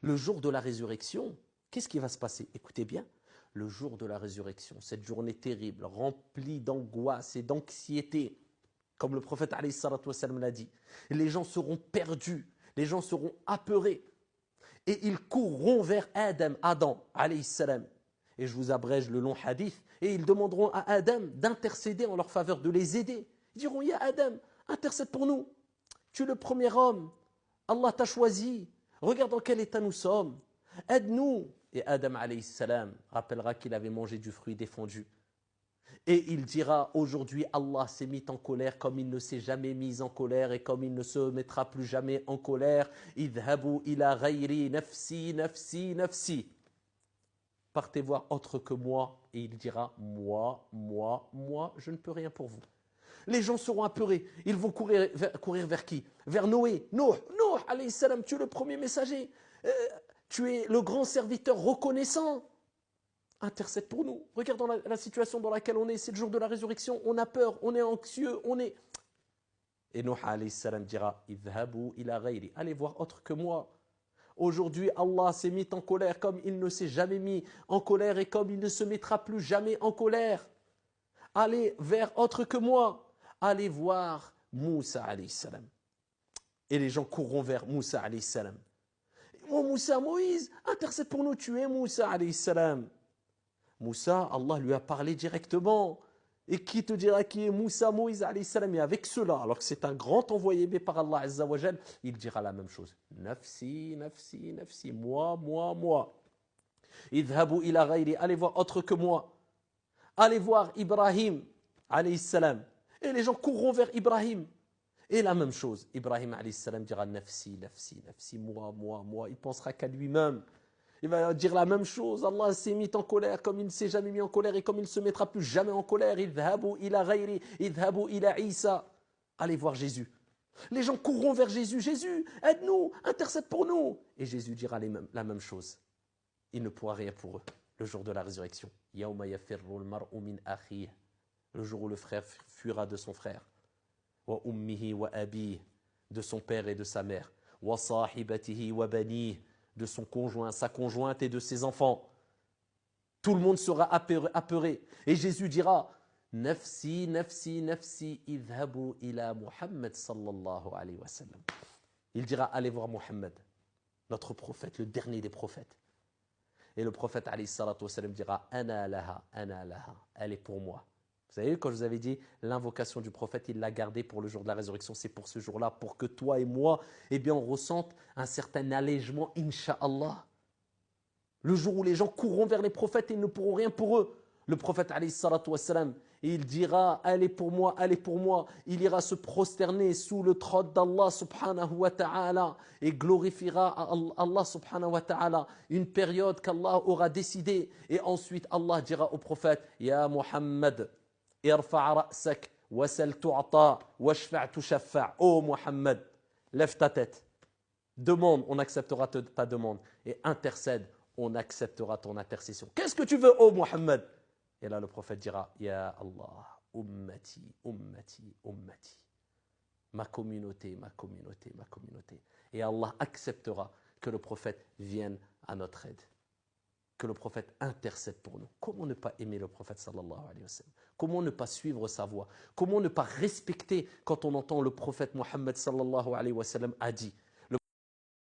Le jour de la résurrection, qu'est-ce qui va se passer? Écoutez bien, le jour de la résurrection, cette journée terrible, remplie d'angoisse et d'anxiété, comme le prophète alayhi salatu wassalam l'a dit, les gens seront perdus, les gens seront apeurés, et ils courront vers Adam alayhi salam. Et je vous abrège le long hadith, et ils demanderont à Adam d'intercéder en leur faveur, de les aider. Ils diront, ya Adam, intercède pour nous. Tu es le premier homme, Allah t'a choisi, regarde dans quel état nous sommes, aide-nous. Et Adam alayhi salam rappellera qu'il avait mangé du fruit défendu. Et il dira, aujourd'hui Allah s'est mis en colère comme il ne s'est jamais mis en colère et comme il ne se mettra plus jamais en colère. Idhabu ila ghayri nafsi, nafsi, nafsi. Partez voir autre que moi. Et il dira, moi, je ne peux rien pour vous. Les gens seront apeurés. Ils vont courir vers qui? Vers Noé. Nuh, alayhi salam, tu es le premier messager. Tu es le grand serviteur reconnaissant. Intercède pour nous. Regarde la situation dans laquelle on est. C'est le jour de la résurrection. On a peur, on est anxieux, on est... Et Nuh alayhi salam dira, idhabu ila ghayri. Allez voir autre que moi. Aujourd'hui, Allah s'est mis en colère comme il ne s'est jamais mis en colère et comme il ne se mettra plus jamais en colère. Allez vers autre que moi. Allez voir Moussa alayhi salam. Et les gens courront vers Moussa alayhi salam. Oh Moussa, Moïse, intercède pour nous, tu es Moussa alayhi salam. Moussa, Allah lui a parlé directement. Et qui te dira qui est Moussa, Moïse alayhi salam? Et avec cela, alors que c'est un grand envoyé par Allah azza wa jal, il dira la même chose. Nafsi, nafsi, nafsi, moi. Idhabu ila ghayri, allez voir autre que moi. Allez voir Ibrahim alayhi salam. Et les gens courront vers Ibrahim. Et la même chose, Ibrahim alayhi salam dira nafsi, nafsi, nafsi, moi. Il pensera qu'à lui-même. Il va dire la même chose. Allah s'est mis en colère comme il ne s'est jamais mis en colère et comme il ne se mettra plus jamais en colère. Idhabu ila ghayri, idhabu ila Isa. Allez voir Jésus. Les gens courront vers Jésus. Jésus, aide-nous, intercède pour nous. Et Jésus dira la même chose. Il ne pourra rien pour eux. Le jour de la résurrection. Yawma yafirru al-mar'u min akhihi. Le jour où le frère fuira de son frère. Wa ummihi wa abihi. De son père et de sa mère. Wa sahibatihi wa banihi. De son conjoint, sa conjointe et de ses enfants. Tout le monde sera apeuré. Et Jésus dira, nafsi, nafsi, nafsi, idhabu ila Muhammad sallallahu alayhi wa sallam. Il dira, allez voir Muhammad, notre prophète, le dernier des prophètes. Et le prophète alayhi salatu wa sallam dira, ana laha, elle est pour moi. Vous savez, quand je vous avais dit, l'invocation du prophète, il l'a gardée pour le jour de la résurrection, c'est pour ce jour-là, pour que toi et moi, eh bien, on ressente un certain allègement, incha'Allah. Le jour où les gens courront vers les prophètes et ils ne pourront rien pour eux. Le prophète, alayhi salatu wassalam, il dira, elle est pour moi. Il ira se prosterner sous le trône d'Allah subhanahu wa ta'ala et glorifiera Allah subhanahu wa ta'ala une période qu'Allah aura décidée. Et ensuite, Allah dira au prophète, Ya Muhammad, irfa' ra'sak, wasal tu'ata, washfa' tushaffa'. Oh Muhammad, lève ta tête. Demande, on acceptera ta demande. Et intercède, on acceptera ton intercession. Qu'est-ce que tu veux, oh Muhammad? Et là, le prophète dira, Ya Allah, ummati. Ma communauté. Et Allah acceptera que le prophète vienne à notre aide. Que le prophète intercède pour nous. Comment ne pas aimer le prophète sallallahu alayhi wa sallam? Comment ne pas suivre sa voie? Comment ne pas respecter quand on entend le prophète Muhammad sallallahu alayhi wa sallam a dit